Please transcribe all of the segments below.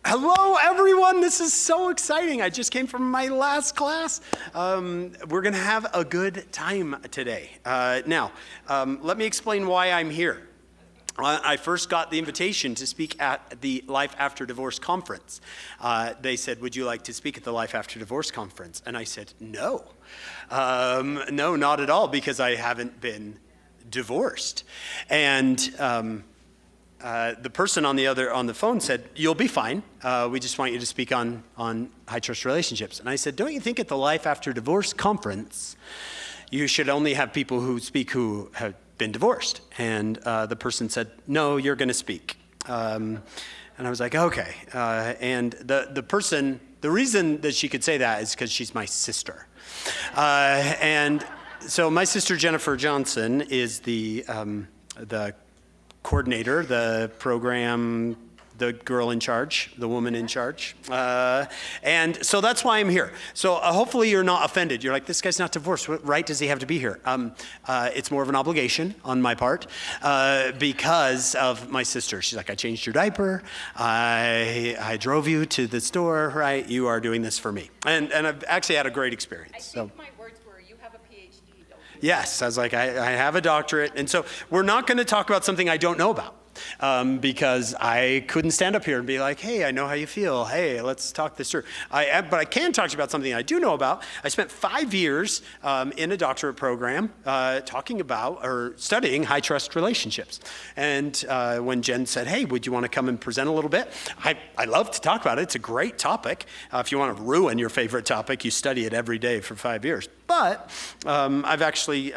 Hello, everyone. This is so exciting. I just came from my last class. We're going to have a good time today. Now, let me explain why I'm here. I first got the invitation to speak at the Life After Divorce conference. They said, would you like to speak at the Life After Divorce conference? And I said, no. No, not at all, because I haven't been divorced. And the person on the phone said, you'll be fine. We just want you to speak on high trust relationships. And I said, don't you think at the Life After Divorce conference, you should only have people who speak who have been divorced? And the person said, no, you're going to speak. And I was like, okay. And the reason that she could say that is because she's my sister. And so my sister Jennifer Johnson is the coordinator, the program, the girl in charge, the woman in charge. And so that's why I'm here. So hopefully you're not offended. You're like, this guy's not divorced. What right does he have to be here? It's more of an obligation on my part because of my sister. She's like, I changed your diaper. I drove you to the store, right? You are doing this for me. And I've actually had a great experience. I think my words were, you have a PhD, don't you? Yes, I was like, I have a doctorate. And so we're not going to talk about something I don't know about. Because I couldn't stand up here and be like, hey, I know how you feel. Hey, let's talk this through. But I can talk to you about something I do know about. I spent 5 years in a doctorate program talking about or studying high trust relationships. And when Jen said, hey, would you want to come and present a little bit? I love to talk about it. It's a great topic. If you want to ruin your favorite topic, you study it every day for 5 years. But I've actually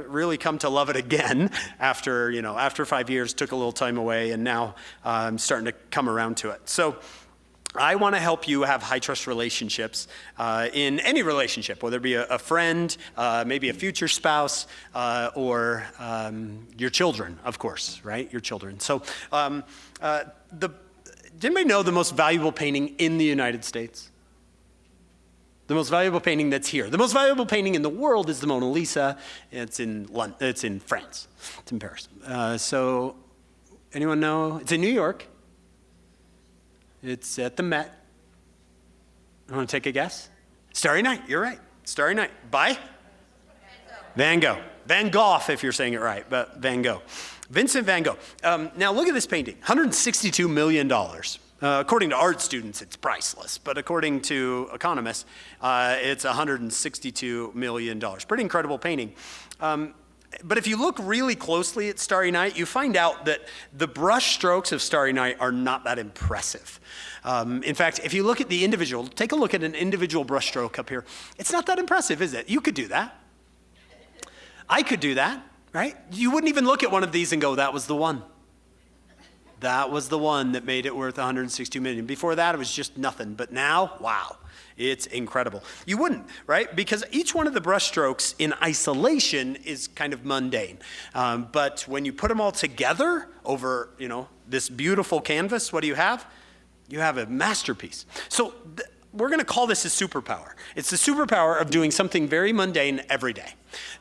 really come to love it again after 5 years, took a little time away, and now I'm starting to come around to it. So I want to help you have high trust relationships in any relationship, whether it be a friend, maybe a future spouse, or your children, of course, right? Your children. So did anybody know the most valuable painting in the United States? The most valuable painting that's here. The most valuable painting in the world is the Mona Lisa. It's in London. It's in France. It's in Paris. So anyone know? It's in New York. It's at the Met. Want to take a guess? Starry Night. You're right. Starry Night. By? Van Gogh. Van Gogh, if you're saying it right, but Van Gogh. Vincent Van Gogh. Now look at this painting. $162 million. According to art students, it's priceless, but according to economists, it's $162 million. Pretty incredible painting. But if you look really closely at Starry Night, you find out that the brush strokes of Starry Night are not that impressive. In fact, if you look at the individual, take a look at an individual brush stroke up here. It's not that impressive, is it? You could do that. I could do that, right? You wouldn't even look at one of these and go, that was the one. That was the one that made it worth $162 million. Before that, it was just nothing. But now, wow, it's incredible. You wouldn't, right? Because each one of the brush strokes in isolation is kind of mundane. But when you put them all together over, this beautiful canvas, what do you have? You have a masterpiece. So we're going to call this a superpower. It's the superpower of doing something very mundane every day,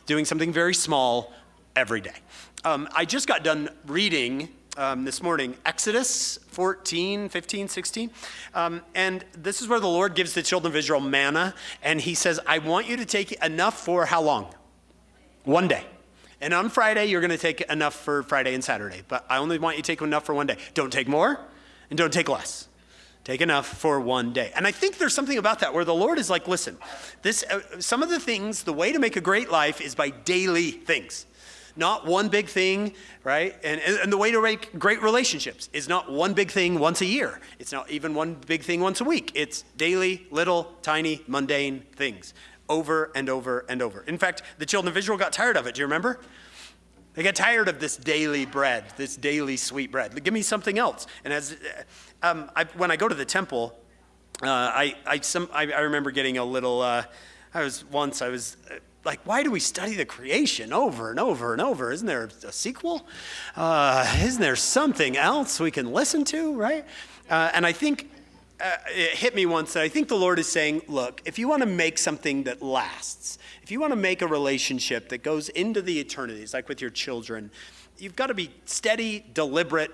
doing something very small every day. I just got done reading this morning, Exodus 14, 15, 16. And this is where the Lord gives the children of Israel manna. And he says, I want you to take enough for how long? One day. And on Friday, you're going to take enough for Friday and Saturday. But I only want you to take enough for one day. Don't take more and don't take less. Take enough for one day. And I think there's something about that where the Lord is like, listen, some of the things, the way to make a great life is by daily things. Not one big thing, right? And the way to make great relationships is not one big thing once a year. It's not even one big thing once a week. It's daily, little, tiny, mundane things over and over and over. In fact, the children of Israel got tired of it. Do you remember? They got tired of this daily bread, this daily sweet bread. Give me something else. And when I go to the temple, I remember getting a little, I was like, why do we study the creation over and over and over? Isn't there a sequel? Isn't there something else we can listen to, right? And I think it hit me once that I think the Lord is saying, look, if you want to make something that lasts, if you want to make a relationship that goes into the eternities, like with your children, you've got to be steady, deliberate,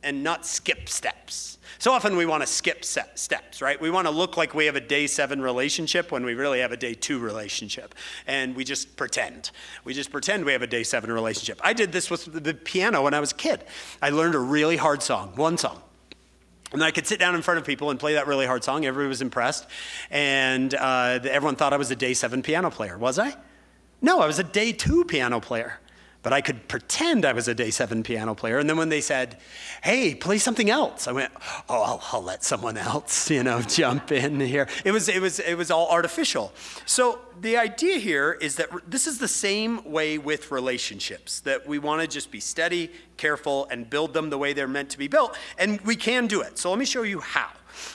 and not skip steps. So often we want to skip steps, right? We want to look like we have a day 7 relationship when we really have a day 2 relationship. And we just pretend. We just pretend we have a day 7 relationship. I did this with the piano when I was a kid. I learned a really hard song, one song. And I could sit down in front of people and play that really hard song. Everybody was impressed. And everyone thought I was a day 7 piano player. Was I? No, I was a day 2 piano player. But I could pretend I was a day 7 piano player. And then when they said, hey, play something else, I went, oh, I'll let someone else, jump in here. It was all artificial. So the idea here is that this is the same way with relationships, that we want to just be steady, careful, and build them the way they're meant to be built. And we can do it. So let me show you how.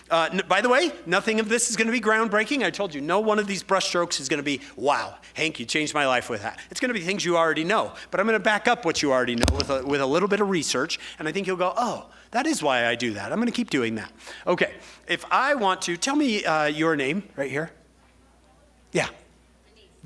By the way, nothing of this is going to be groundbreaking. I told you, no one of these brushstrokes is going to be, wow, Hank, you changed my life with that. It's going to be things you already know. But I'm going to back up what you already know with a little bit of research. And I think you'll go, oh, that is why I do that. I'm going to keep doing that. Okay, if I want to, tell me your name right here. Yeah.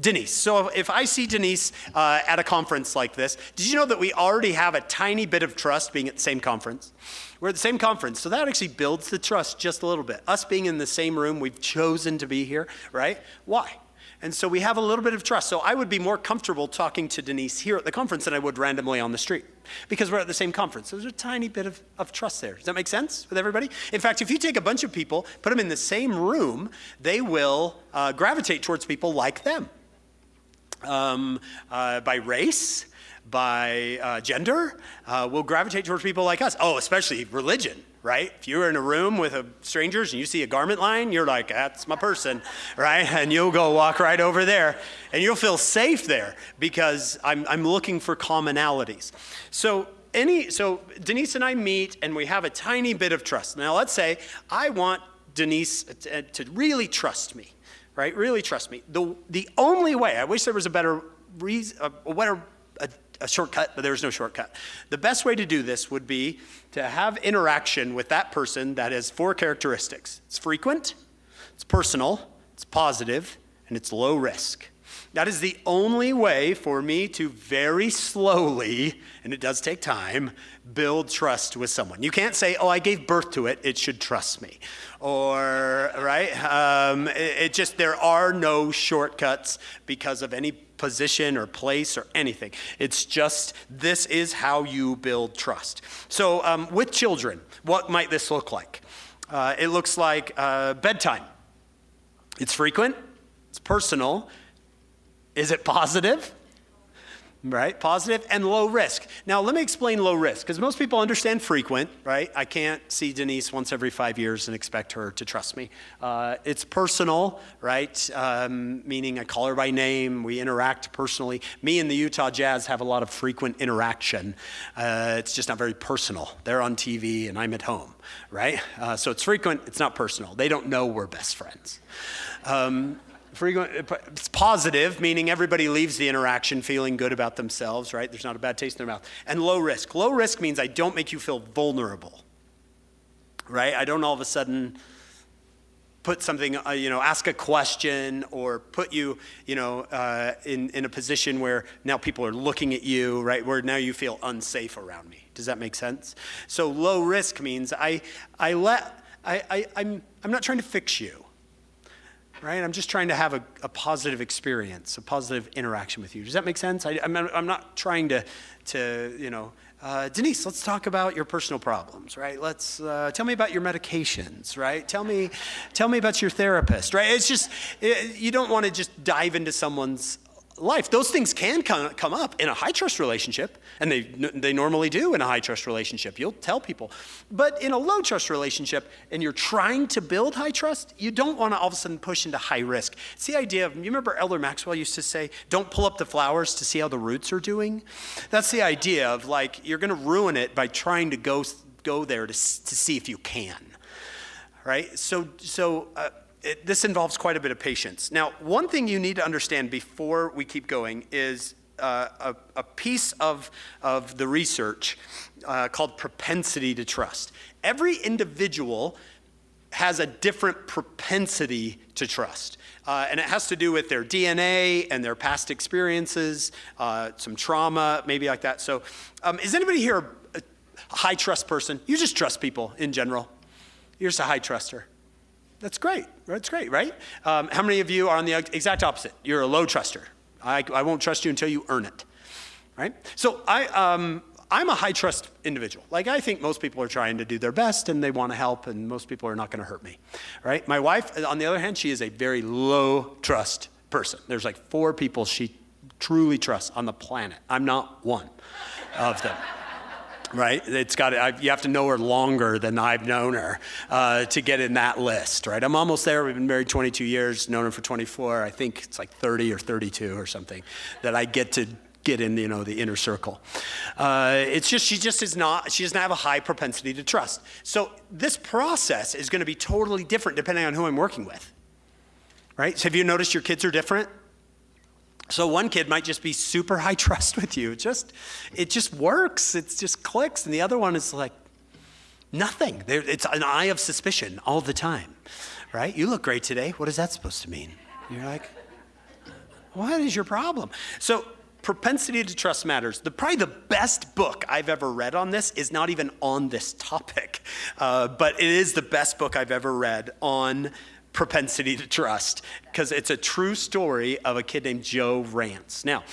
Denise. So if I see Denise at a conference like this, did you know that we already have a tiny bit of trust being at the same conference? We're at the same conference, so that actually builds the trust just a little bit. Us being in the same room, we've chosen to be here, right? Why? And so we have a little bit of trust. So I would be more comfortable talking to Denise here at the conference than I would randomly on the street because we're at the same conference. So there's a tiny bit of trust there. Does that make sense with everybody? In fact, if you take a bunch of people, put them in the same room, they will gravitate towards people like them. By race, by gender, will gravitate towards people like us. Oh, especially religion, right? If you're in a room with strangers and you see a garment line, you're like, that's my person, right? And you'll go walk right over there and you'll feel safe there because I'm looking for commonalities. So Denise and I meet and we have a tiny bit of trust. Now let's say I want Denise to really trust me. Right? Really trust me. The only way, I wish there was a better reason, a shortcut, but there's no shortcut. The best way to do this would be to have interaction with that person that has 4 characteristics. It's frequent, it's personal, it's positive, and it's low risk. That is the only way for me to very slowly, and it does take time, build trust with someone. You can't say, oh, I gave birth to it, it should trust me. Or, right? There are no shortcuts because of any position or place or anything. It's just, this is how you build trust. So with children, what might this look like? It looks like bedtime. It's frequent, it's personal. Is it positive? Right, positive and low risk. Now, let me explain low risk, because most people understand frequent, right? I can't see Denise once every 5 years and expect her to trust me. It's personal, right? Meaning I call her by name, we interact personally. Me and the Utah Jazz have a lot of frequent interaction. It's just not very personal. They're on TV and I'm at home, right? So it's frequent, it's not personal. They don't know we're best friends. Frequent, it's positive, meaning everybody leaves the interaction feeling good about themselves, right? There's not a bad taste in their mouth. And low risk. Low risk means I don't make you feel vulnerable, right? I don't all of a sudden put something, ask a question or put you, in a position where now people are looking at you, right? Where now you feel unsafe around me. Does that make sense? So low risk means I'm not trying to fix you. Right? I'm just trying to have a positive experience, a positive interaction with you. Does that make sense? I'm not trying to Denise, let's talk about your personal problems, right? Let's tell me about your medications, right? Tell me about your therapist, right? It's just, you don't want to just dive into someone's life. Those things can come up in a high trust relationship, and they normally do in a high trust relationship. You'll tell people. But in a low trust relationship, and you're trying to build high trust, you don't want to all of a sudden push into high risk. It's the idea of, you remember Elder Maxwell used to say, don't pull up the flowers to see how the roots are doing? That's the idea of like, you're going to ruin it by trying to go there to see if you can, right? This involves quite a bit of patience. Now, one thing you need to understand before we keep going is a piece of the research called propensity to trust. Every individual has a different propensity to trust. And it has to do with their DNA and their past experiences, some trauma, maybe like that. So is anybody here A high trust person, you just trust people in general. You're just a high truster. That's great. That's great, right? How many of you are on the exact opposite? You're a low truster. I won't trust you until you earn it, right? So I'm a high trust individual. Like, I think most people are trying to do their best and they want to help, and most people are not going to hurt me, right? My wife, on the other hand, she is a very low trust person. There's like 4 people she truly trusts on the planet. I'm not one of them. Right? You have to know her longer than I've known her to get in that list, right? I'm almost there. We've been married 22 years, known her for 24. I think it's like 30 or 32 or something that I get to get in, the inner circle. It's just, she doesn't have a high propensity to trust. So this process is going to be totally different depending on who I'm working with, right? So have you noticed your kids are different? So one kid might just be super high trust with you. It just works. It just clicks. And the other one is like nothing. It's an eye of suspicion all the time, right? You look great today. What is that supposed to mean? You're like, what is your problem? So propensity to trust matters. Probably the best book I've ever read on this is not even on this topic, but it is the best book I've ever read on propensity to trust, because it's a true story of a kid named Joe Rance. Now,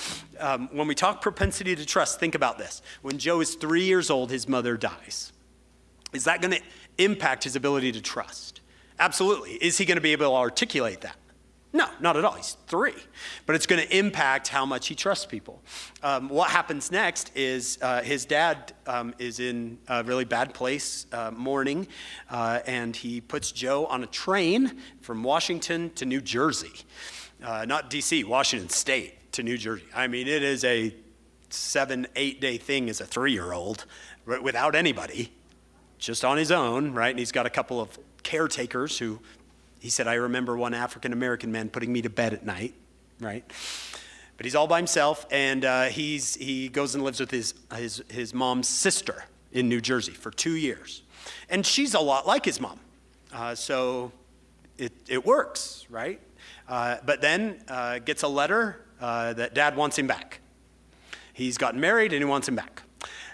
when we talk propensity to trust, think about this. When Joe is 3 years old, his mother dies. Is that going to impact his ability to trust? Absolutely. Is he going to be able to articulate that? No, not at all. He's 3. But it's going to impact how much he trusts people. What happens next is his dad is in a really bad place, mourning, and he puts Joe on a train from Washington to New Jersey. Not D.C., Washington State to New Jersey. I mean, it is a 7-8 day thing as a 3-year-old without anybody, just on his own, right? And he's got a couple of caretakers who... He said, I remember one African-American man putting me to bed at night, right? But he's all by himself, and he goes and lives with his mom's sister in New Jersey for 2 years. And she's a lot like his mom. So it works, right? But then gets a letter that dad wants him back. He's gotten married, and he wants him back.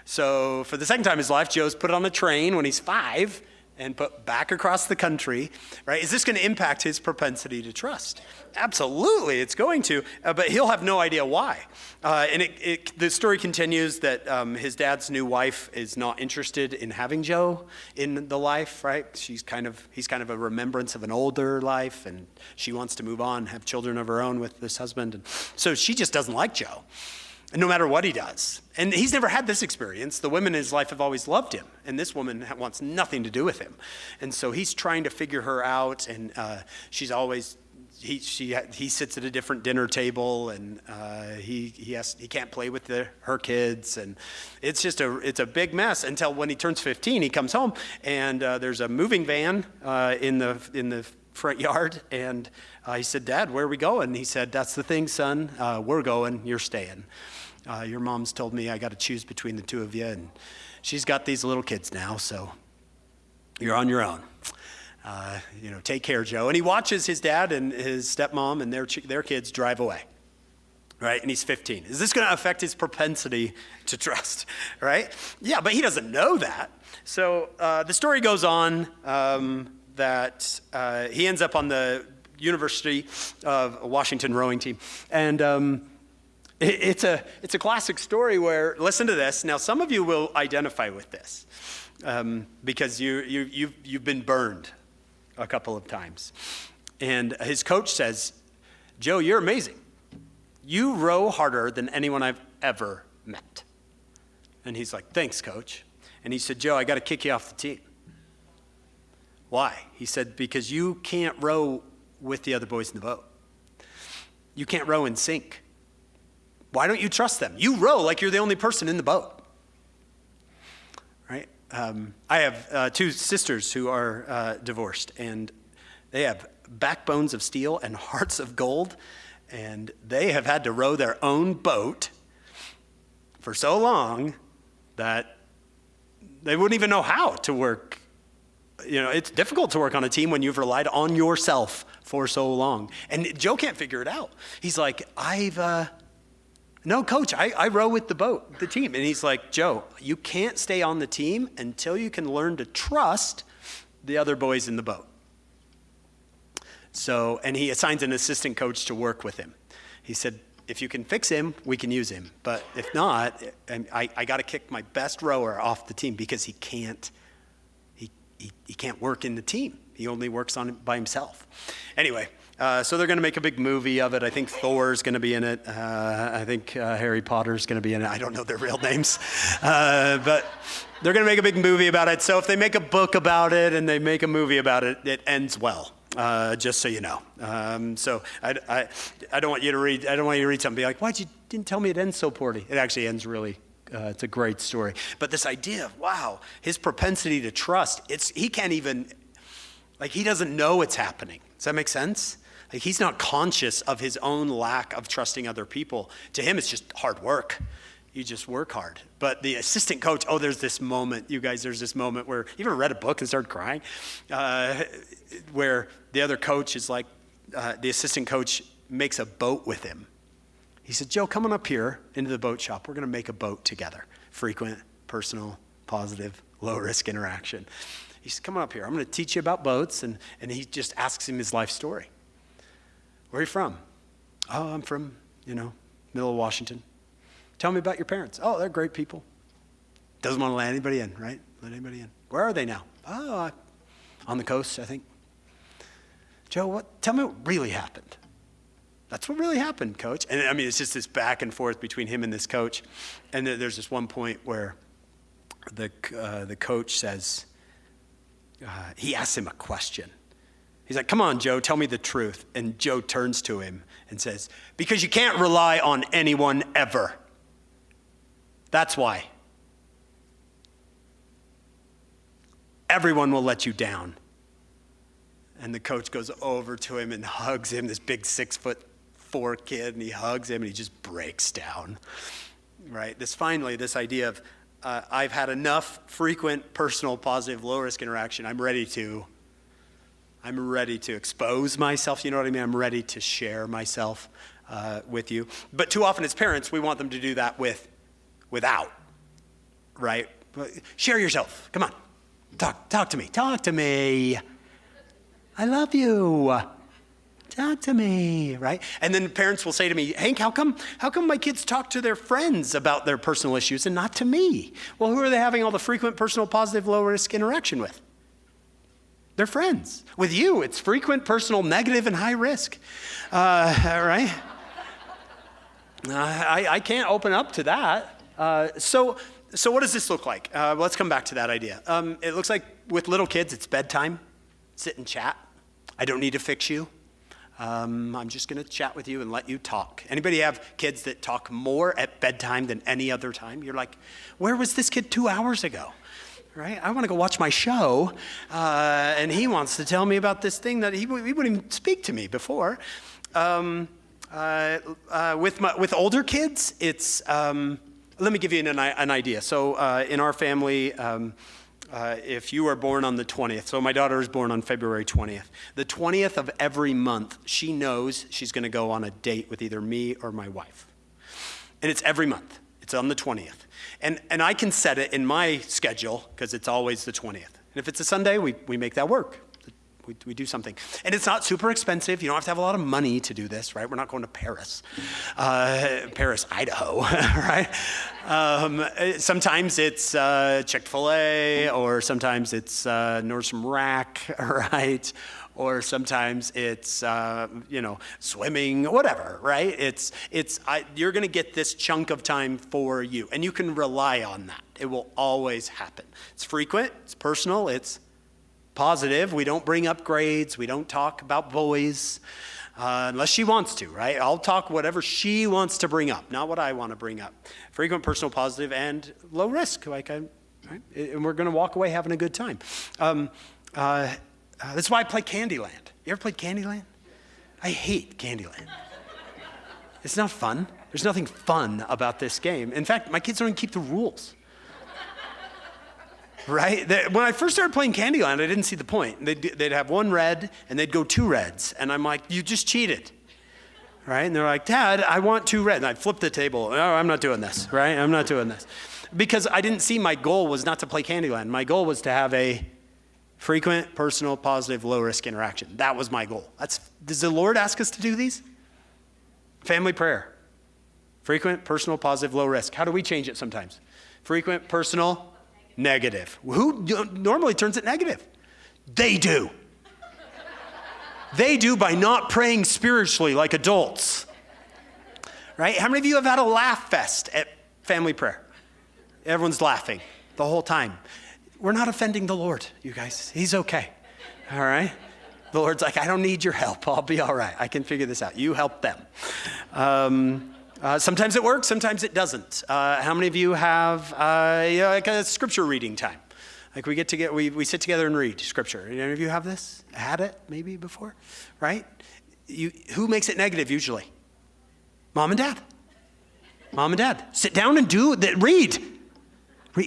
So for the second time in his life, Joe's put on a train when he's 5 and put back across the country, right? Is this going to impact his propensity to trust? Absolutely, it's going to, but he'll have no idea why. And the story continues that his dad's new wife is not interested in having Joe in the life, right? He's kind of a remembrance of an older life, and she wants to move on, have children of her own with this husband. And so she just doesn't like Joe, no matter what he does. And he's never had this experience. The women in his life have always loved him, and this woman wants nothing to do with him. And so he's trying to figure her out, and she's always, he sits at a different dinner table, and he can't play with her kids, and it's a big mess until when he turns 15, he comes home, and there's a moving van in the front yard, and he said, Dad, where are we going? And he said, that's the thing, son. We're going, you're staying. Your mom's told me I got to choose between the 2 of you, and she's got these little kids now, so you're on your own. Take care, Joe. And he watches his dad and his stepmom and their kids drive away, right? And he's 15. Is this going to affect his propensity to trust, right? Yeah, but he doesn't know that. So the story goes on that he ends up on the University of Washington rowing team, and it's a classic story where, listen to this. Now, some of you will identify with this because you've been burned a couple of times. And his coach says, Joe, you're amazing. You row harder than anyone I've ever met. And he's like, thanks, coach. And he said, Joe, I got to kick you off the team. Why? He said, because you can't row with the other boys in the boat. You can't row in sync. Why don't you trust them? You row like you're the only person in the boat, right? I have 2 sisters who are divorced, and they have backbones of steel and hearts of gold, and they have had to row their own boat for so long that they wouldn't even know how to work. It's difficult to work on a team when you've relied on yourself for so long. And Joe can't figure it out. He's like, No, coach, I row with the team. And he's like, Joe, you can't stay on the team until you can learn to trust the other boys in the boat. So, and he assigns an assistant coach to work with him. He said, if you can fix him, we can use him. But if not, I got to kick my best rower off the team because he can't work in the team. He only works on it by himself. Anyway, so they're going to make a big movie of it. I think Thor's going to be in it. I think Harry Potter's going to be in it. I don't know their real names. But they're going to make a big movie about it. So if they make a book about it and they make a movie about it, it ends well. Just so you know. So I don't want you to read. I don't want you to read something and be like, didn't tell me it ends so poorly? It actually ends really. It's a great story. But this idea of, wow, his propensity to trust, he can't even, he doesn't know it's happening. Does that make sense? Like, he's not conscious of his own lack of trusting other people. To him, it's just hard work. You just work hard. But the assistant coach, there's this moment, you guys, there's this moment where, you ever read a book and started crying? Where the other coach is like, the assistant coach makes a boat with him. He said, Joe, come on up here into the boat shop. We're going to make a boat together. Frequent, personal, positive, low-risk interaction. He said, come on up here. I'm going to teach you about boats. And he just asks him his life story. Where are you from? Oh, I'm from, middle of Washington. Tell me about your parents. Oh, they're great people. Doesn't want to let anybody in, right? Let anybody in. Where are they now? Oh, on the coast, I think. Joe, tell me what really happened. That's what really happened, coach. And I mean, it's just this back and forth between him and this coach. And there's this one point where the coach says, he asks him a question. He's like, come on, Joe, tell me the truth. And Joe turns to him and says, because you can't rely on anyone ever. That's why. Everyone will let you down. And the coach goes over to him and hugs him, this big 6'4" kid, and he hugs him and he just breaks down, right? This idea of, I've had enough frequent, personal, positive, low-risk interaction. I'm ready to expose myself. You know what I mean? I'm ready to share myself with you. But too often as parents, we want them to do that without, right? Share yourself. Come on. Talk to me. Talk to me. I love you. Talk to me, right? And then parents will say to me, Hank, how come my kids talk to their friends about their personal issues and not to me? Well, who are they having all the frequent, personal, positive, low-risk interaction with? Their friends. With you, it's frequent, personal, negative, and high risk, right? I can't open up to that. So what does this look like? Let's come back to that idea. It looks like with little kids, it's bedtime. Sit and chat. I don't need to fix you. I'm just going to chat with you and let you talk. Anybody have kids that talk more at bedtime than any other time? You're like, where was this kid 2 hours ago? Right? I want to go watch my show, and he wants to tell me about this thing that he wouldn't even speak to me before. With older kids, it's let me give you an idea. So in our family, if you are born on the 20th, so my daughter was born on February 20th, the 20th of every month, she knows she's going to go on a date with either me or my wife. And it's every month. It's on the 20th. And I can set it in my schedule because it's always the 20th. And if it's a Sunday, we make that work. We do something. And it's not super expensive. You don't have to have a lot of money to do this, right? We're not going to Paris, Idaho, right? Sometimes it's Chick-fil-A, or sometimes it's Nordstrom Rack, right? Or sometimes it's, swimming, whatever, right? You're going to get this chunk of time for you, and you can rely on that. It will always happen. It's frequent, it's personal, it's positive. We don't bring up grades. We don't talk about boys unless she wants to, right? I'll talk whatever she wants to bring up, not what I want to bring up. Frequent, personal, positive, and low risk. Right? And we're going to walk away having a good time. That's why I play Candyland. You ever played Candyland? I hate Candyland. It's not fun. There's nothing fun about this game. In fact, my kids don't even keep the rules. Right? When I first started playing Candyland, I didn't see the point. They'd have one red, and they'd go 2 reds. And I'm like, you just cheated. right? And they're like, Dad, I want 2 red. And I flip the table. No, I'm not doing this, right? I'm not doing this. Because I didn't see my goal was not to play Candyland. My goal was to have a frequent, personal, positive, low-risk interaction. That was my goal. Does the Lord ask us to do these? Family prayer. Frequent, personal, positive, low risk. How do we change it sometimes? Frequent, personal, negative. Who normally turns it negative? They do. They do by not praying spiritually like adults. Right? How many of you have had a laugh fest at family prayer? Everyone's laughing the whole time. We're not offending the Lord, you guys. He's okay. All right? The Lord's like, I don't need your help. I'll be all right. I can figure this out. You help them. Sometimes it works. Sometimes it doesn't. How many of you have like a scripture reading time? Like we sit together and read scripture. Any of you have this? Had it maybe before? Right? Who makes it negative usually? Mom and dad. Mom and dad. Sit down and read.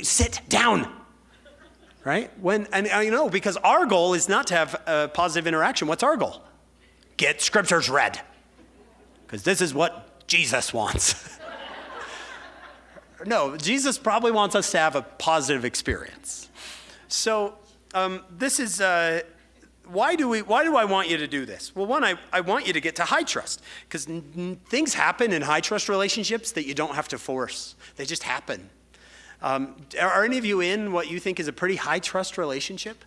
Sit down. Right? Because our goal is not to have a positive interaction. What's our goal? Get scriptures read. Because this is what Jesus wants. No, Jesus probably wants us to have a positive experience. So this is, why do I want you to do this? Well, one, I want you to get to high trust. Because things happen in high trust relationships that you don't have to force. They just happen. Are any of you in what you think is a pretty high trust relationship?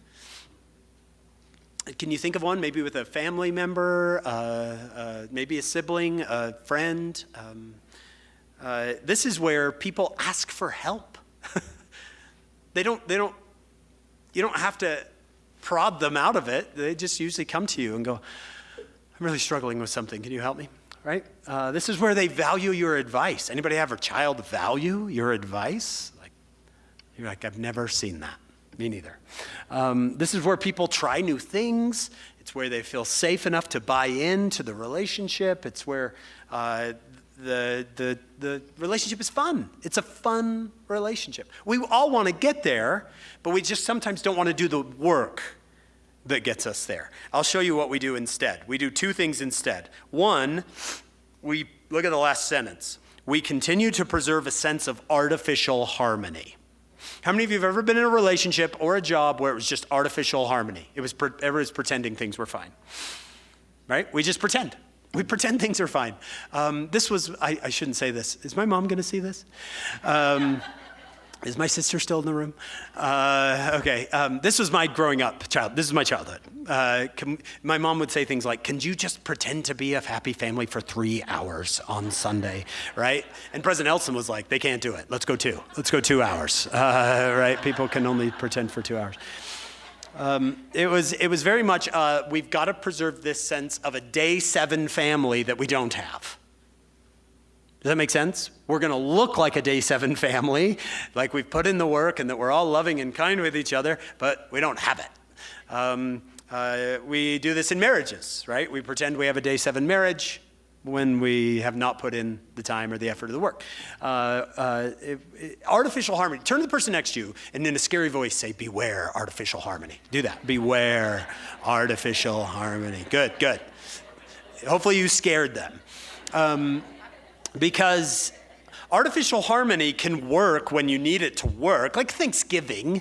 Can you think of one, maybe with a family member, maybe a sibling, a friend? This is where people ask for help. You don't have to prod them out of it. They just usually come to you and go, I'm really struggling with something. Can you help me? Right? This is where they value your advice. Anybody have a child value your advice? You're like, I've never seen that. Me neither. This is where people try new things. It's where they feel safe enough to buy into the relationship. It's where the relationship is fun. It's a fun relationship. We all want to get there, but we just sometimes don't want to do the work that gets us there. I'll show you what we do instead. We do 2 things instead. One, we look at the last sentence. We continue to preserve a sense of artificial harmony. How many of you have ever been in a relationship or a job where it was just artificial harmony? Everyone was pretending things were fine, right? We just pretend. We pretend things are fine. I shouldn't say this. Is my mom going to see this? Is my sister still in the room? Okay. This was my growing up child. This is my childhood. My mom would say things like, can you just pretend to be a happy family for 3 hours on Sunday, right? And President Elson was like, they can't do it. Let's go 2. Let's go 2 hours, right? People can only pretend for 2 hours. It was very much, we've got to preserve this sense of a day 7 family that we don't have. Does that make sense? We're going to look like a day 7 family, like we've put in the work and that we're all loving and kind with each other, but we don't have it. We do this in marriages, right? We pretend we have a day 7 marriage when we have not put in the time or the effort of the work. Artificial harmony. Turn to the person next to you and in a scary voice say, beware artificial harmony. Do that. Beware artificial harmony. Good, good. Hopefully you scared them. Because artificial harmony can work when you need it to work, like Thanksgiving,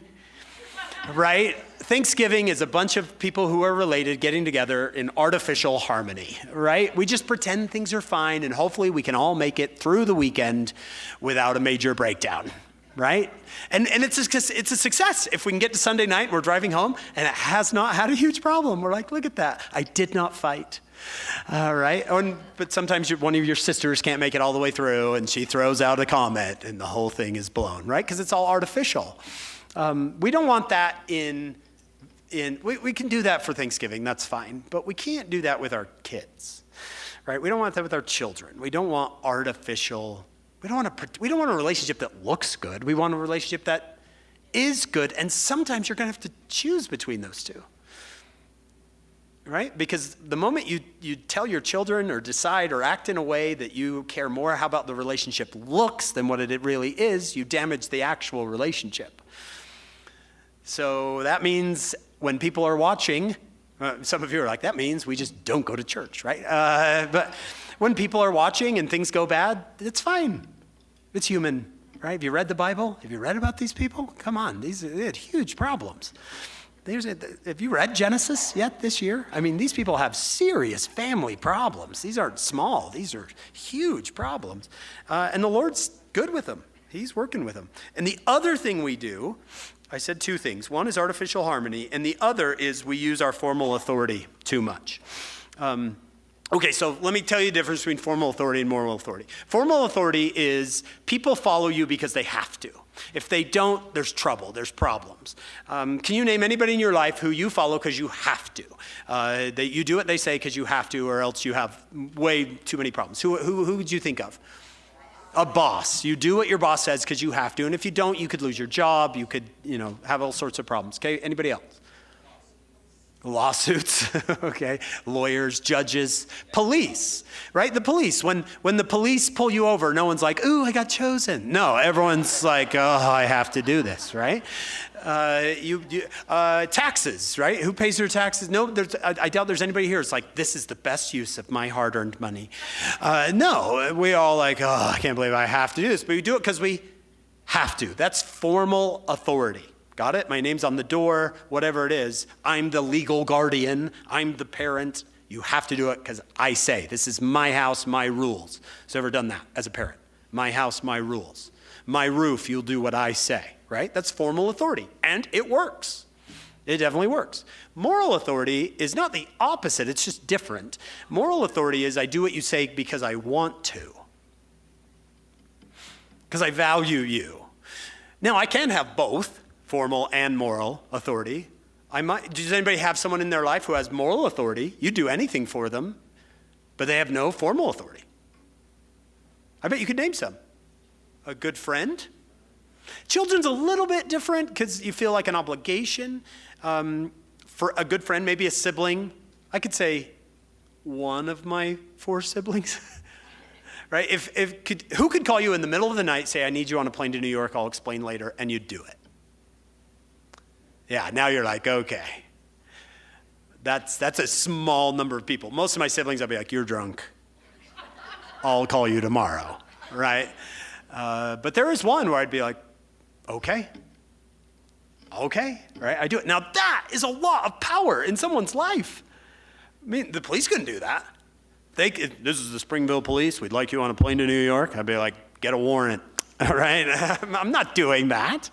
right? Thanksgiving is a bunch of people who are related getting together in artificial harmony, right? We just pretend things are fine and hopefully we can all make it through the weekend without a major breakdown, right? And it's a success. If we can get to Sunday night, we're driving home and it has not had a huge problem. We're like, look at that. I did not fight. Right? But sometimes one of your sisters can't make it all the way through and she throws out a comment and the whole thing is blown, right? Because it's all artificial. We don't want that we can do that for Thanksgiving, that's fine. But we can't do that with our kids, right? We don't want that with our children. We don't want artificial, we don't want a relationship that looks good. We want a relationship that is good. And sometimes you're going to have to choose between those two. Right? Because the moment you tell your children or decide or act in a way that you care more how about the relationship looks than what it really is, you damage the actual relationship. So that means when people are watching, Some of you are like, that means we just don't go to church, right? But when people are watching and things go bad, it's fine. It's human, right? Have you read the Bible? Have you read about these people? Come on, they had huge problems. Have you read Genesis yet this year? I mean, these people have serious family problems. These aren't small. These are huge problems. And the Lord's good with them. He's working with them. And the other thing we do, I said two things. One is artificial harmony, and the other is we use our formal authority too much. Okay, so let me tell you the difference between formal authority and moral authority. Formal authority is people follow you because they have to. If they don't, there's trouble, there's problems. Can you name anybody in your life who you follow because you have to? That you do what they say because you have to, or else you have way too many problems. Who would you think of? A boss. You do what your boss says because you have to, and if you don't, you could lose your job. You could, have all sorts of problems. Okay, anybody else? Lawsuits, okay, lawyers, judges, police, right? The police. When the police pull you over, no one's like, "Ooh, I got chosen." No, everyone's like, "Oh, I have to do this," right? Taxes, right? Who pays their taxes? No, I doubt there's anybody here. It's like, this is the best use of my hard-earned money. No, we all like, "Oh, I can't believe I have to do this," but we do it because we have to. That's formal authority. Got it? My name's on the door, whatever it is. I'm the legal guardian. I'm the parent. You have to do it because I say. This is my house, my rules. Who's ever done that as a parent? My house, my rules. My roof, you'll do what I say, right? That's formal authority, and it works. It definitely works. Moral authority is not the opposite. It's just different. Moral authority is I do what you say because I want to, because I value you. Now, I can have both. Formal and moral authority. Does anybody have someone in their life who has moral authority? You do anything for them, but they have no formal authority. I bet you could name some. A good friend. Children's a little bit different because you feel like an obligation. For a good friend, maybe a sibling. I could say one of my 4 siblings. Right? Who could call you in the middle of the night, say, "I need you on a plane to New York, I'll explain later," and you'd do it? Yeah, now you're like, okay. That's a small number of people. Most of my siblings, I'll be like, "You're drunk. I'll call you tomorrow," right? But there is one where I'd be like, okay, right? I do it. Now that is a lot of power in someone's life. I mean, the police couldn't do that. This is the Springville police. We'd like you on a plane to New York. I'd be like, get a warrant, all right? I'm not doing that.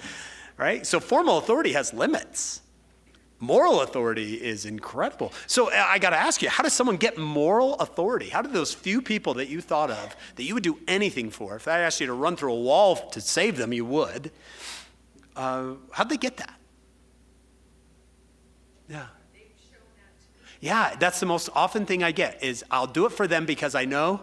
Right? So formal authority has limits. Moral authority is incredible. So I got to ask you, how does someone get moral authority? How do those few people that you thought of, that you would do anything for, if I asked you to run through a wall to save them, you would, how'd they get that? Yeah. Yeah, that's the most often thing I get is I'll do it for them because I know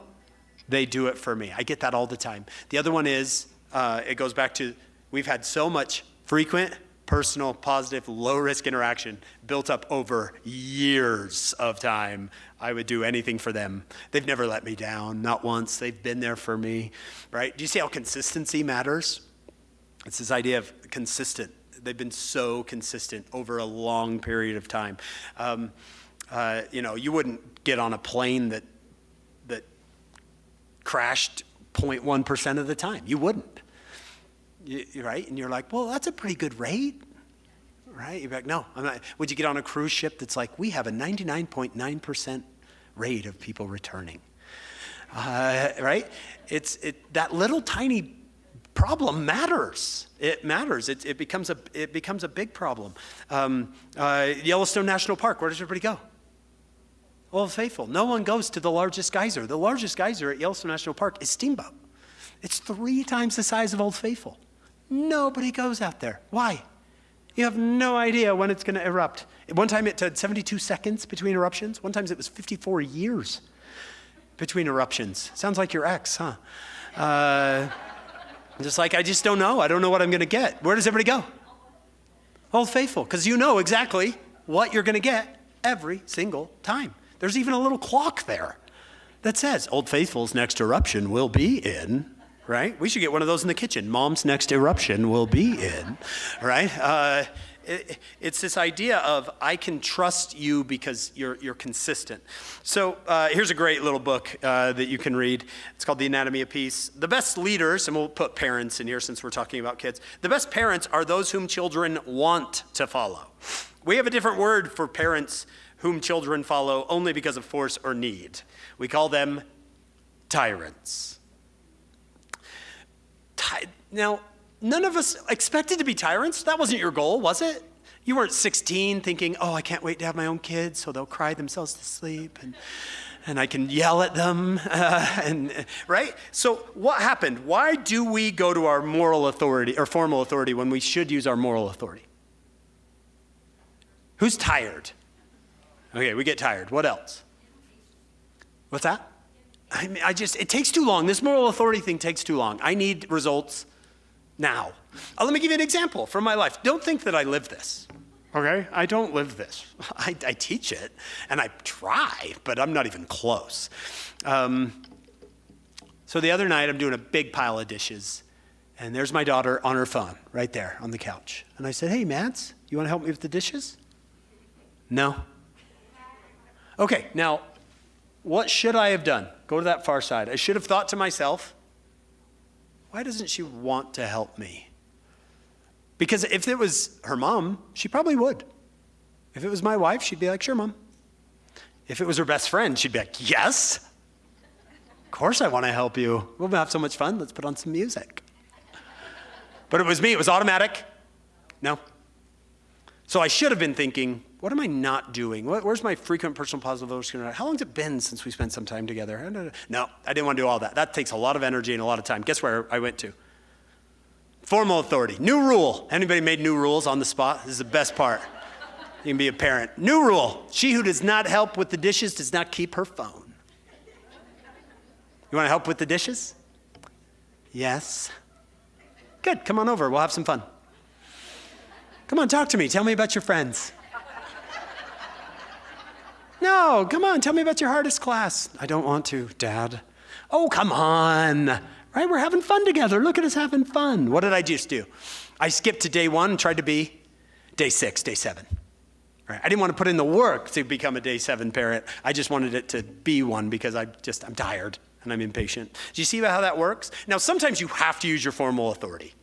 they do it for me. I get that all the time. The other one is, it goes back to, we've had so much frequent, personal, positive, low-risk interaction built up over years of time. I would do anything for them. They've never let me down, not once. They've been there for me, right? Do you see how consistency matters? It's this idea of consistent. They've been so consistent over a long period of time. You wouldn't get on a plane that crashed 0.1% of the time. You wouldn't. Right? And you're like, well, that's a pretty good rate, right? You're like, no, I'm not. Would you get on a cruise ship that's like, we have a 99.9% rate of people returning, right? That little tiny problem matters. It matters. It becomes a big problem. Yellowstone National Park, where does everybody go? Old Faithful. No one goes to the largest geyser. The largest geyser at Yellowstone National Park is Steamboat. It's 3 times the size of Old Faithful. Nobody goes out there. Why? You have no idea when it's going to erupt. One time it took 72 seconds between eruptions. One time it was 54 years between eruptions. Sounds like your ex, huh? Just like, I just don't know. I don't know what I'm going to get. Where does everybody go? Old Faithful, because you know exactly what you're going to get every single time. There's even a little clock there that says Old Faithful's next eruption will be in, right? We should get one of those in the kitchen. Mom's next eruption will be in, right? It's this idea of I can trust you because you're consistent. So here's a great little book that you can read. It's called The Anatomy of Peace. The best leaders, and we'll put parents in here since we're talking about kids, the best parents are those whom children want to follow. We have a different word for parents whom children follow only because of force or need. We call them tyrants. Now, none of us expected to be tyrants. That wasn't your goal, was it? You weren't 16 thinking, oh, I can't wait to have my own kids so they'll cry themselves to sleep and I can yell at them, right? So what happened? Why do we go to our moral authority or formal authority when we should use our moral authority? Who's tired? Okay, we get tired. What else? What's that? I mean, it takes too long. This moral authority thing takes too long. I need results now. Let me give you an example from my life. Don't think that I live this, okay? I don't live this. I teach it, and I try, but I'm not even close. So the other night, I'm doing a big pile of dishes, and there's my daughter on her phone right there on the couch. And I said, hey, Mads, you want to help me with the dishes? No. Okay, now, what should I have done? Go to that far side. I should have thought to myself, why doesn't she want to help me? Because if it was her mom, she probably would. If it was my wife, she'd be like, sure, Mom. If it was her best friend, she'd be like, yes. Of course I want to help you. We'll have so much fun. Let's put on some music. But it was me. It was automatic. No. So I should have been thinking, what am I not doing? Where's my frequent personal positive emotion? How long has it been since we spent some time together? No, I didn't want to do all that. That takes a lot of energy and a lot of time. Guess where I went to? Formal authority. New rule. Anybody made new rules on the spot? This is the best part. You can be a parent. New rule. She who does not help with the dishes does not keep her phone. You want to help with the dishes? Yes. Good. Come on over. We'll have some fun. Come on, talk to me. Tell me about your friends. No, come on, tell me about your hardest class. I don't want to, Dad. Oh, come on. Right, we're having fun together. Look at us having fun. What did I just do? I skipped to day 1 and tried to be day 6, day 7. Right? I didn't want to put in the work to become a day 7 parent. I just wanted it to be one because I'm tired and I'm impatient. Do you see how that works? Now, sometimes you have to use your formal authority.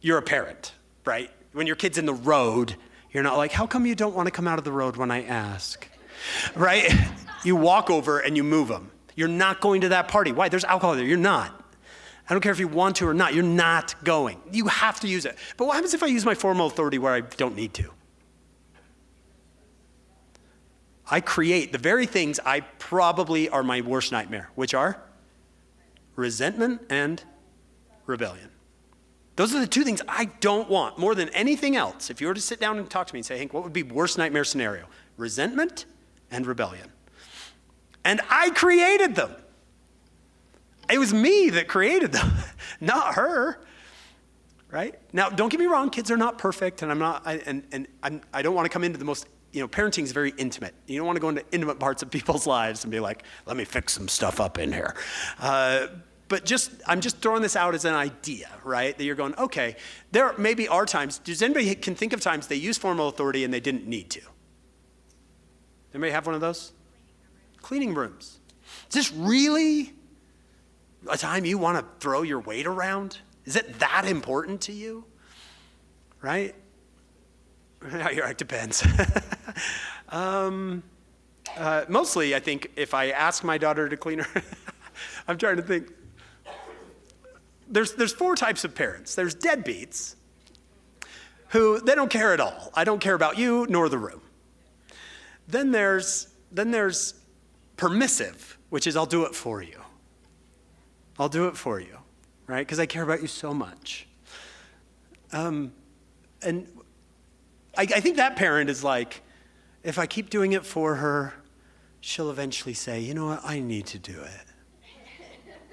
You're a parent, right? When your kid's in the road, you're not like, how come you don't want to come out of the road when I ask? Right? You walk over and you move them. You're not going to that party. Why? There's alcohol there. You're not. I don't care if you want to or not. You're not going. You have to use it. But what happens if I use my formal authority where I don't need to? I create the very things I probably are my worst nightmare, which are resentment and rebellion. Those are the 2 things I don't want more than anything else. If you were to sit down and talk to me and say, Hank, what would be worst nightmare scenario? Resentment and rebellion. And I created them. It was me that created them, not her. Right? Now, don't get me wrong, kids are not perfect, and I don't want to come into the most, parenting is very intimate. You don't want to go into intimate parts of people's lives and be like, let me fix some stuff up in here. But I'm just throwing this out as an idea, right? That you're going, okay, there maybe are times, does anybody can think of times they used formal authority and they didn't need to? Anybody have one of those? Cleaning rooms. Is this really a time you want to throw your weight around? Is it that important to you? Right? It depends. Mostly, I think, if I ask my daughter to clean her, I'm trying to think. There's 4 types of parents. There's deadbeats who, they don't care at all. I don't care about you nor the room. Then there's permissive, which is I'll do it for you. I'll do it for you, right? Because I care about you so much. And I think that parent is like, if I keep doing it for her, she'll eventually say, you know what, I need to do it.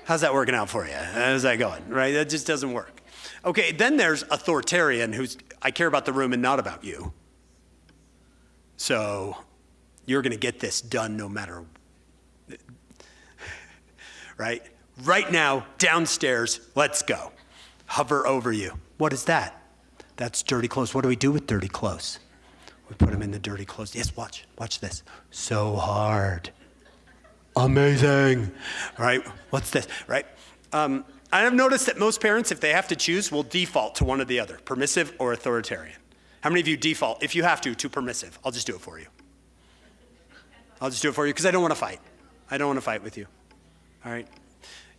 How's that working out for you? How's that going, right? That just doesn't work. Okay, then there's authoritarian who's, I care about the room and not about you. So you're going to get this done no matter, right? Right now, downstairs, let's go. Hover over you. What is that? That's dirty clothes. What do we do with dirty clothes? We put them in the dirty clothes. Yes, watch this. So hard. Amazing, right? What's this, right? I've noticed that most parents, if they have to choose, will default to one or the other, permissive or authoritarian. How many of you default, if you have to permissive? I'll just do it for you. I'll just do it for you because I don't want to fight. I don't want to fight with you, all right?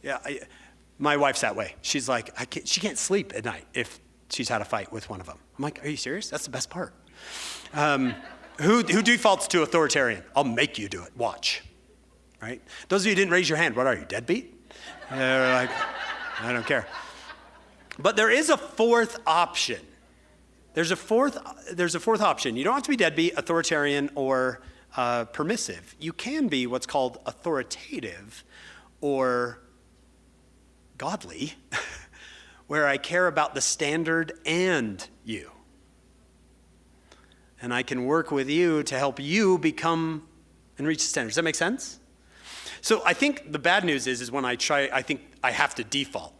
Yeah, my wife's that way. She's like, she can't sleep at night if she's had a fight with one of them. I'm like, are you serious? That's the best part. Who defaults to authoritarian? I'll make you do it. Watch. Right? Those of you who didn't raise your hand, what are you, deadbeat? They're like, I don't care. But there is a fourth option. There's a fourth option. You don't have to be deadbeat, authoritarian, or permissive. You can be what's called authoritative or godly, where I care about the standard and you. And I can work with you to help you become and reach the standard. Does that make sense? So I think the bad news is when I think I have to default.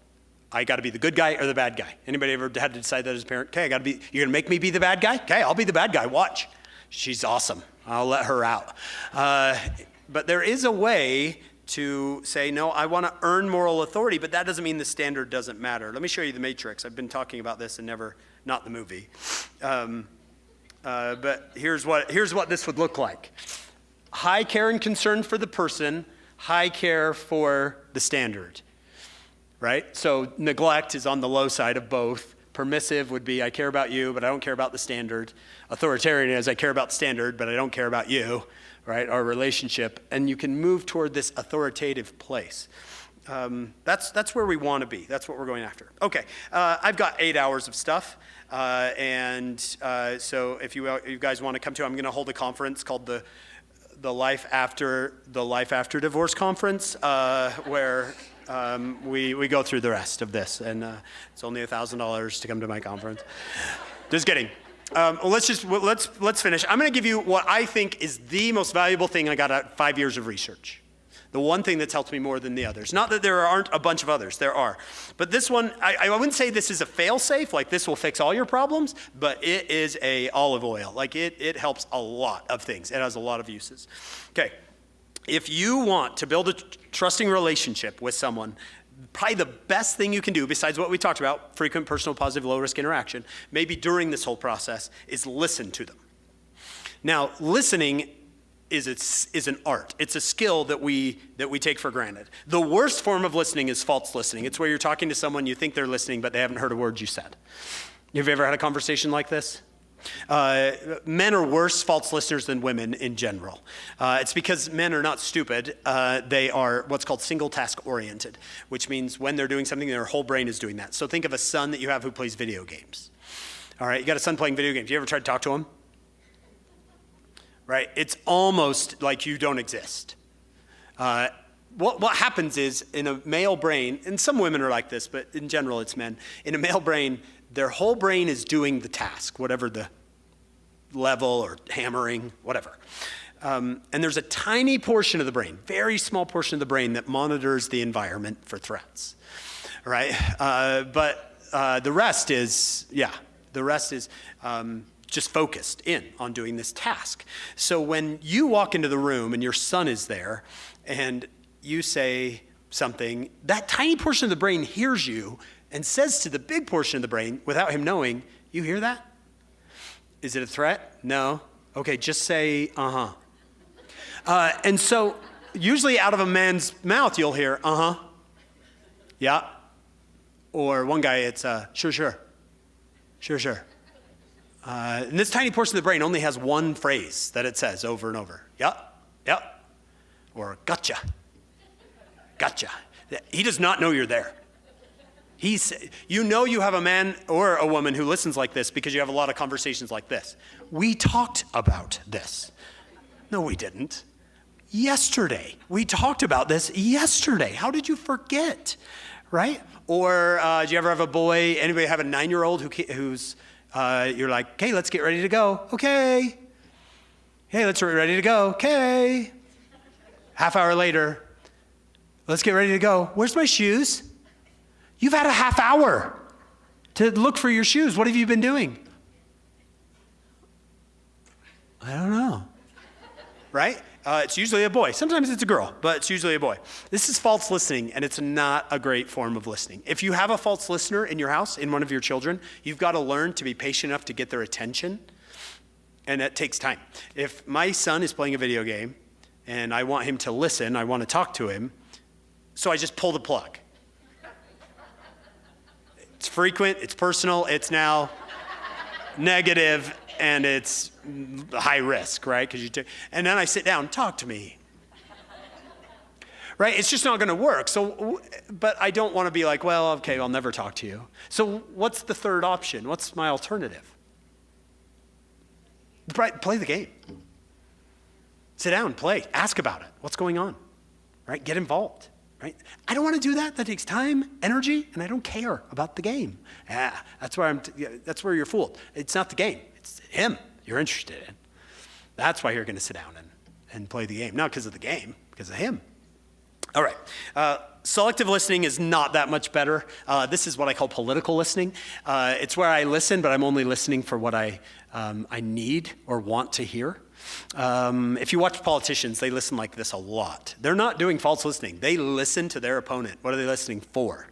I got to be the good guy or the bad guy. Anybody ever had to decide that as a parent? Okay, you're going to make me be the bad guy? Okay, I'll be the bad guy. Watch. She's awesome. I'll let her out. But there is a way to say, no, I want to earn moral authority, but that doesn't mean the standard doesn't matter. Let me show you the Matrix. I've been talking about this and not the movie. But here's what this would look like. High care and concern for the person, high care for the standard, right? So neglect is on the low side of both. Permissive would be, I care about you, but I don't care about the standard. Authoritarian is, I care about the standard, but I don't care about you, right? Our relationship. And you can move toward this authoritative place. That's where we want to be. That's what we're going after. Okay, I've got 8 hours of stuff. So if you guys want to come to, I'm going to hold a conference called the Life After Divorce Conference, where we go through the rest of this, and it's only $1,000 to come to my conference. Just kidding. Let's finish. I'm going to give you what I think is the most valuable thing I got out of 5 years of research. The one thing that's helped me more than the others. Not that there aren't a bunch of others, there are. But this one, I wouldn't say this is a fail-safe, like this will fix all your problems, but it is a olive oil. Like it helps a lot of things. It has a lot of uses. Okay, if you want to build a trusting relationship with someone, probably the best thing you can do, besides what we talked about, frequent, personal, positive, low-risk interaction, maybe during this whole process, is listen to them. Now, listening is an art. It's a skill that we take for granted. The worst form of listening is false listening. It's where you're talking to someone, you think they're listening, but they haven't heard a word you said. Have you ever had a conversation like this? Men are worse false listeners than women in general. It's because men are not stupid. They are what's called single task oriented, which means when they're doing something, their whole brain is doing that. So think of a son that you have who plays video games. All right, you got a son playing video games. You ever tried to talk to him? Right? It's almost like you don't exist. What happens is in a male brain, and some women are like this, but in general it's men. In a male brain, their whole brain is doing the task, whatever the level or hammering, whatever. And there's a tiny portion of the brain, very small portion of the brain that monitors the environment for threats, right? But the rest is just focused in on doing this task. So when you walk into the room and your son is there and you say something, that tiny portion of the brain hears you and says to the big portion of the brain, without him knowing, you hear that? Is it a threat? No. Okay, just say, uh-huh. And so usually out of a man's mouth, you'll hear, uh-huh, yeah. Or one guy, it's, sure. And this tiny portion of the brain only has one phrase that it says over and over. Yep. Or gotcha. He does not know you're there. You have a man or a woman who listens like this because you have a lot of conversations like this. We talked about this. No, we didn't. Yesterday. We talked about this yesterday. How did you forget? Right? Or do you ever have a boy, anybody have a 9-year-old who's you're like, okay, let's get ready to go. Okay. Hey, let's get ready to go. Okay. Half hour later, let's get ready to go. Where's my shoes? You've had a half hour. to look for your shoes. What have you been doing? I don't know. Right? It's usually a boy. Sometimes it's a girl, but it's usually a boy. This is false listening, and it's not a great form of listening. If you have a false listener in your house, in one of your children, you've got to learn to be patient enough to get their attention, and that takes time. If my son is playing a video game, and I want him to listen, I want to talk to him, so I just pull the plug. It's frequent, it's personal, it's now negative, and it's high risk, right? And then I sit down, talk to me. Right? It's just not going to work. So, but I don't want to be like, well, okay, I'll never talk to you. So what's the third option? What's my alternative? Play the game. Sit down, play, ask about it. What's going on? Right? Get involved. Right? I don't want to do that. That takes time, energy, and I don't care about the game. That's where you're fooled. It's not the game. It's him you're interested in. That's why you're going to sit down and play the game. Not because of the game, because of him. All right. Selective listening is not that much better. This is what I call political listening. It's where I listen, but I'm only listening for what I need or want to hear. If you watch politicians, they listen like this a lot. They're not doing false listening. They listen to their opponent. What are they listening for?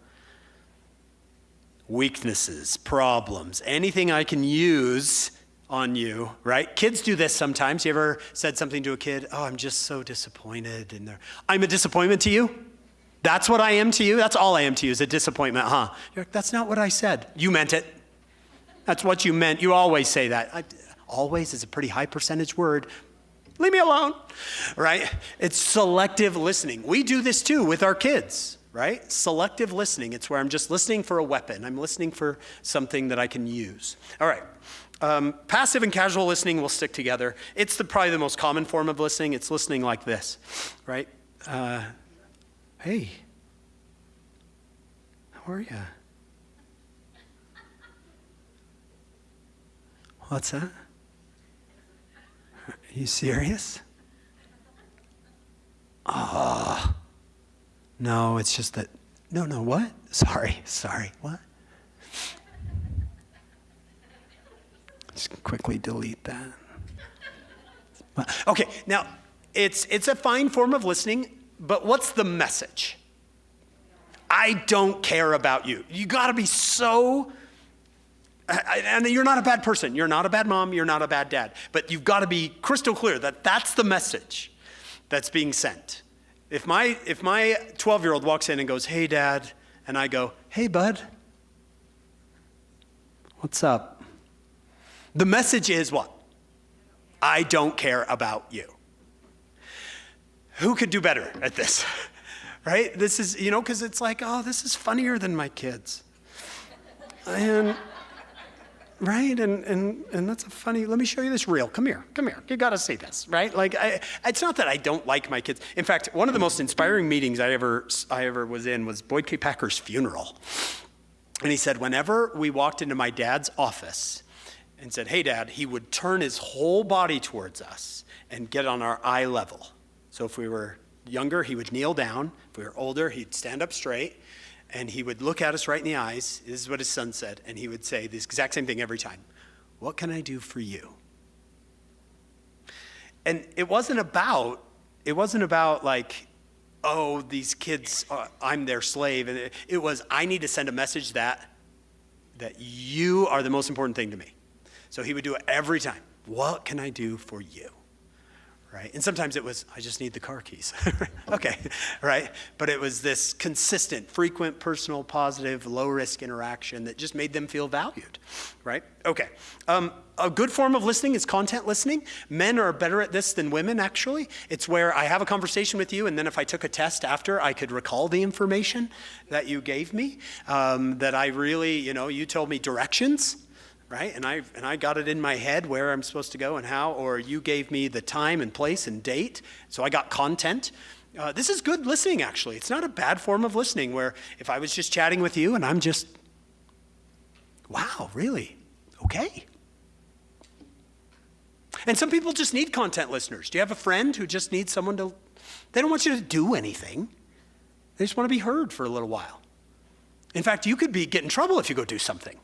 Weaknesses, problems, anything I can use on you, right? Kids do this sometimes. You ever said something to a kid? Oh, I'm just so disappointed. And I'm a disappointment to you? That's what I am to you? That's all I am to you is a disappointment, huh? You're like, that's not what I said. You meant it. That's what you meant. You always say that. Always is a pretty high percentage word. Leave me alone, right? It's selective listening. We do this too with our kids, right? Selective listening. It's where I'm just listening for a weapon. I'm listening for something that I can use. All right. Passive and casual listening will stick together. It's probably the most common form of listening. It's listening like this, right? Hey, how are you? What's that? Are you serious? Oh, no, it's just that, no, what? Sorry, what? Just quickly delete that. Okay, now, it's a fine form of listening, but what's the message? I don't care about you. You gotta be so, and you're not a bad person. You're not a bad mom, you're not a bad dad, but you've gotta be crystal clear that that's the message that's being sent. If my 12-year-old walks in and goes, hey, Dad, and I go, hey, bud, what's up? The message is what? I don't care about you. Who could do better at this? Right? This is, because it's like, oh, this is funnier than my kids. And, right? And that's a funny, let me show you this reel. Come here. You got to see this, right? Like, it's not that I don't like my kids. In fact, one of the most inspiring meetings I ever was in was Boyd K. Packer's funeral. And he said, whenever we walked into my dad's office and said, hey, Dad, he would turn his whole body towards us and get on our eye level. So if we were younger, he would kneel down. If we were older, he'd stand up straight, and he would look at us right in the eyes. This is what his son said, and he would say the exact same thing every time. What can I do for you? And it wasn't about like, oh, these kids, I'm their slave. And it was, I need to send a message that you are the most important thing to me. So he would do it every time. What can I do for you? Right? And sometimes it was, I just need the car keys. Okay, right? But it was this consistent, frequent, personal, positive, low-risk interaction that just made them feel valued, right? Okay. A good form of listening is content listening. Men are better at this than women, actually. It's where I have a conversation with you, and then if I took a test after, I could recall the information that you gave me, that I really, you told me directions, right? And I got it in my head where I'm supposed to go and how, or you gave me the time and place and date, so I got content. This is good listening, actually. It's not a bad form of listening where if I was just chatting with you and I'm just, wow, really? Okay. And some people just need content listeners. Do you have a friend who just needs someone they don't want you to do anything. They just want to be heard for a little while. In fact, you could get in trouble if you go do something.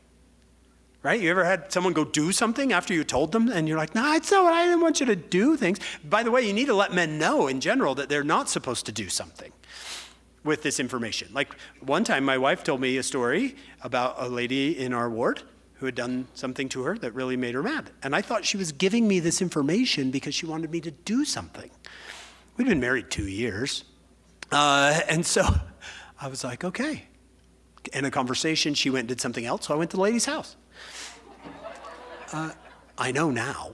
Right? You ever had someone go do something after you told them and you're like, nah, it's not what I didn't want you to do things. By the way, you need to let men know in general that they're not supposed to do something with this information. Like one time my wife told me a story about a lady in our ward who had done something to her that really made her mad. And I thought she was giving me this information because she wanted me to do something. We'd been married 2 years. And so I was like, okay. In a conversation, she went and did something else, so I went to the lady's house. I know now.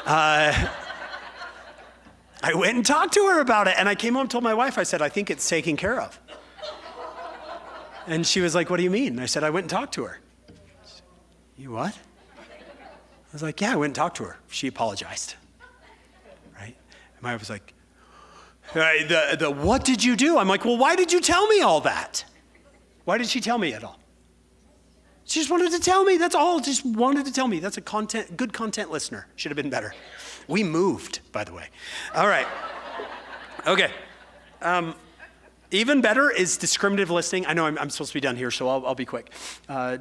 I went and talked to her about it, and I came home and told my wife, I said, I think it's taken care of. And she was like, what do you mean? I said, I went and talked to her. You what? I was like, yeah, I went and talked to her. She apologized. Right? And my wife was like, what did you do? I'm like, well, why did you tell me all that? Why did she tell me at all? She just wanted to tell me, that's all, just wanted to tell me. That's a good content listener. Should have been better. We moved, by the way. All right. Okay. Even better is discriminative listening. I know I'm supposed to be done here, so I'll be quick.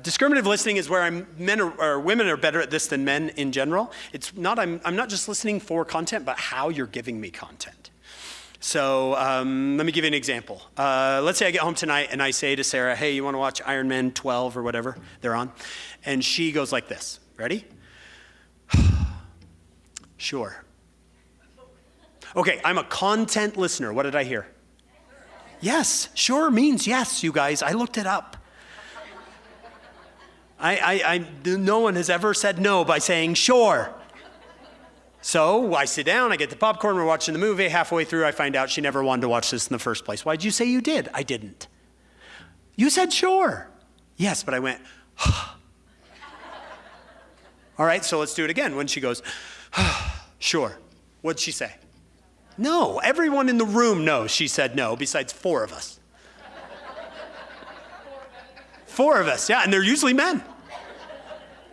Discriminative listening is where women are better at this than men in general. It's not, I'm not just listening for content, but how you're giving me content. So let me give you an example. Let's say I get home tonight and I say to Sarah, hey, you want to watch Iron Man 12 or whatever they're on? And she goes like this. Ready? Sure. Okay, I'm a content listener. What did I hear? Yes, sure means yes, you guys. I looked it up. No one has ever said no by saying sure. So I sit down, I get the popcorn, we're watching the movie. Halfway through, I find out she never wanted to watch this in the first place. Why'd you say you did? I didn't. You said sure. Yes, but I went, all right, so let's do it again. When she goes, sure. What'd she say? No. Everyone in the room knows she said no, besides 4 of us. 4 of us, yeah, and they're usually men.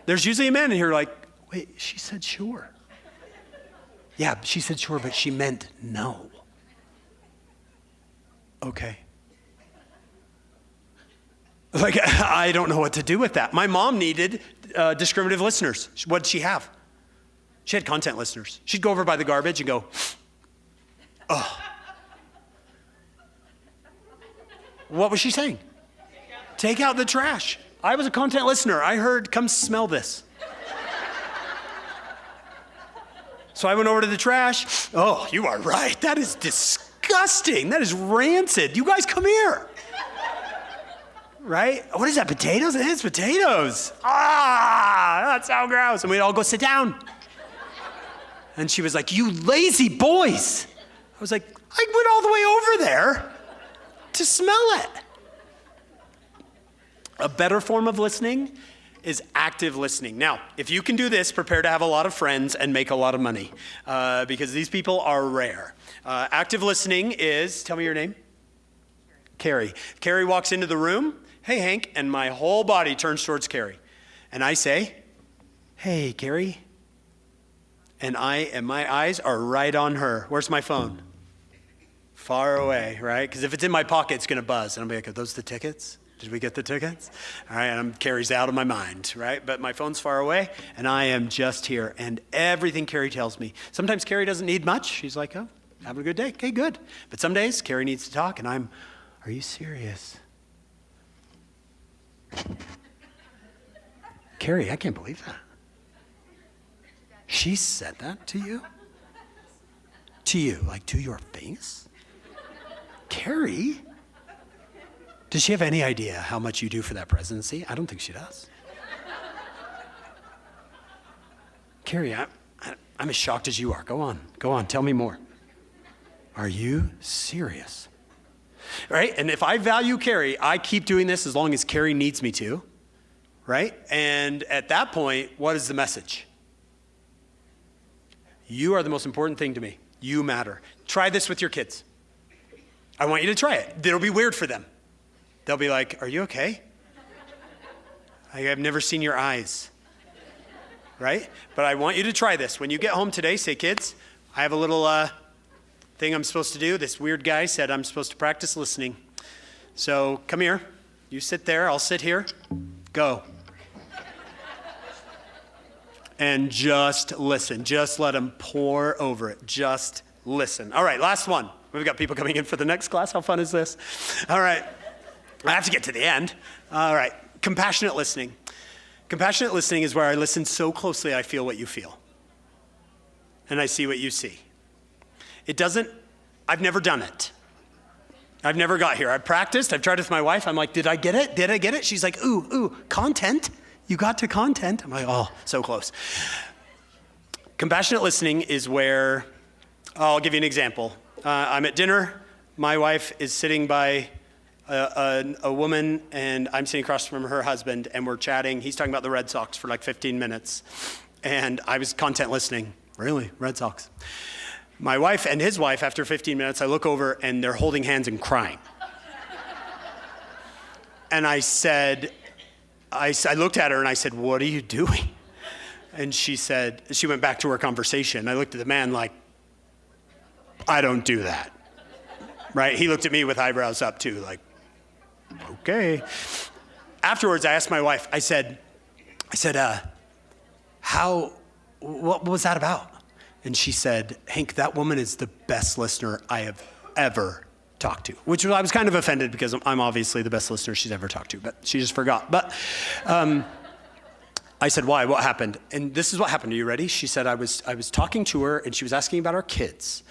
There's usually a man in here like, wait, she said sure. Yeah, she said sure, but she meant no. Okay. Like, I don't know what to do with that. My mom needed discriminative listeners. What did she have? She had content listeners. She'd go over by the garbage and go, oh. What was she saying? Take out the trash. I was a content listener. I heard, come smell this. So I went over to the trash. Oh, you are right. That is disgusting. That is rancid. You guys come here. Right? What is that, potatoes? It's potatoes. Ah, that's so gross. And we'd all go sit down. And she was like, you lazy boys. I was like, I went all the way over there to smell it. A better form of listening is active listening. Now, if you can do this, prepare to have a lot of friends and make a lot of money because these people are rare. Active listening is, tell me your name. Carrie. Carrie walks into the room, hey, Hank, and my whole body turns towards Carrie. And I say, hey, Carrie. And my eyes are right on her. Where's my phone? Far away, right? Because if it's in my pocket, it's going to buzz. And I'll be like, are those the tickets? Did we get the tickets? All right, and Carrie's out of my mind, right? But my phone's far away, and I am just here. And everything Carrie tells me. Sometimes Carrie doesn't need much. She's like, oh, having a good day. Okay, good. But some days, Carrie needs to talk, and I'm, are you serious? Carrie, I can't believe that. She said that to you? To you, like to your face? Carrie? Does she have any idea how much you do for that presidency? I don't think she does. Carrie, I'm as shocked as you are. Go on, tell me more. Are you serious? Right? And if I value Carrie, I keep doing this as long as Carrie needs me to, right? And at that point, what is the message? You are the most important thing to me. You matter. Try this with your kids. I want you to try it. It'll be weird for them. They'll be like, are you okay? I've never seen your eyes, right? But I want you to try this. When you get home today, say, kids, I have a little thing I'm supposed to do. This weird guy said I'm supposed to practice listening. So come here. You sit there. I'll sit here. Go. and just listen. Just let them pour over it. Just listen. All right, last one. We've got people coming in for the next class. How fun is this? All right. I have to get to the end. All right. Compassionate listening. Compassionate listening is where I listen so closely I feel what you feel. And I see what you see. I've never done it. I've never got here. I've practiced. I've tried with my wife. I'm like, did I get it? Did I get it? She's like, ooh, content. You got to content. I'm like, oh, so close. Compassionate listening is where, I'll give you an example. I'm at dinner. My wife is sitting by a woman, and I'm sitting across from her husband, and we're chatting. He's talking about the Red Sox for like 15 minutes. And I was content listening. Really? Red Sox. My wife and his wife, after 15 minutes, I look over, and they're holding hands and crying. And I said, I looked at her, and I said, what are you doing? And she went back to her conversation. I looked at the man like, I don't do that. Right? He looked at me with eyebrows up too, like, okay. Afterwards, I asked my wife, I said, what was that about? And she said, Hank, that woman is the best listener I have ever talked to. Which I was kind of offended because I'm obviously the best listener she's ever talked to, but she just forgot. But I said, why? What happened? And this is what happened. Are you ready? She said, I was talking to her, and she was asking about our kids.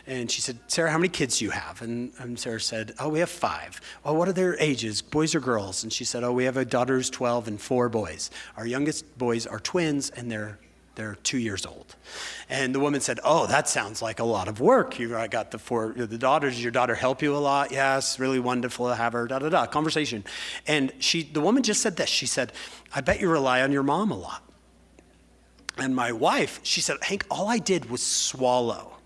And she said, Sarah, how many kids do you have? And Sarah said, oh, we have 5. Well, what are their ages, boys or girls? And she said, oh, we have a daughter who's 12 and 4 boys. Our youngest boys are twins, and they're 2 years old. And the woman said, oh, that sounds like a lot of work. I got the daughters. Does your daughter help you a lot? Yes, really wonderful to have her, conversation. And the woman just said this. She said, I bet you rely on your mom a lot. And my wife, she said, Hank, all I did was swallow.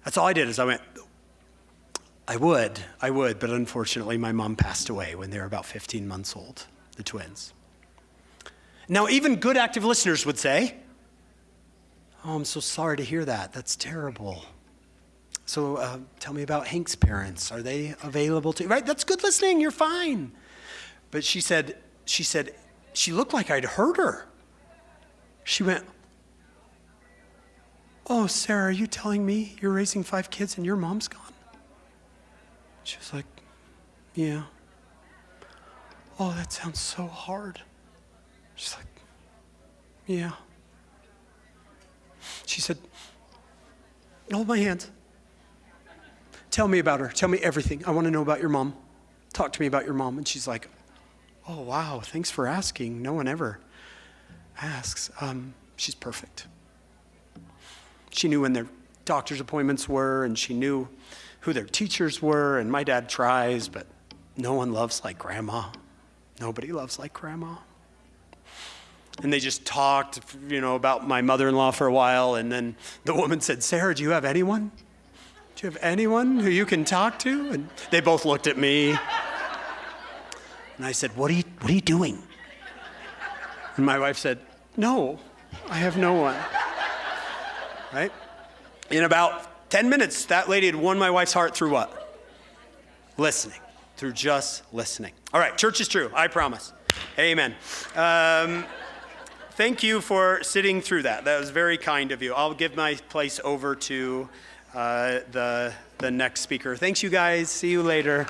That's all I did is I went, I would, but unfortunately my mom passed away when they were about 15 months old, the twins. Now, even good active listeners would say, oh, I'm so sorry to hear that. That's terrible. So tell me about Hank's parents. Are they available to you? Right? That's good listening. You're fine. But she said, she looked like I'd hurt her. She went, oh, Sarah, are you telling me you're raising 5 kids and your mom's gone? She was like, yeah. Oh, that sounds so hard. She's like, yeah. She said, hold my hand. Tell me about her. Tell me everything. I want to know about your mom. Talk to me about your mom. And she's like, oh, wow, thanks for asking. No one ever asks. She's perfect. She knew when their doctor's appointments were, and she knew who their teachers were, and my dad tries, but no one loves like grandma. Nobody loves like grandma. And they just talked, about my mother-in-law for a while, and then the woman said, Sarah, do you have anyone? Do you have anyone who you can talk to? And they both looked at me. And I said, what are you doing? And my wife said, no, I have no one. Right? In about 10 minutes, that lady had won my wife's heart through what? Listening. Through just listening. All right, church is true, I promise. Amen. Thank you for sitting through that. That was very kind of you. I'll give my place over to the next speaker. Thanks, you guys. See you later.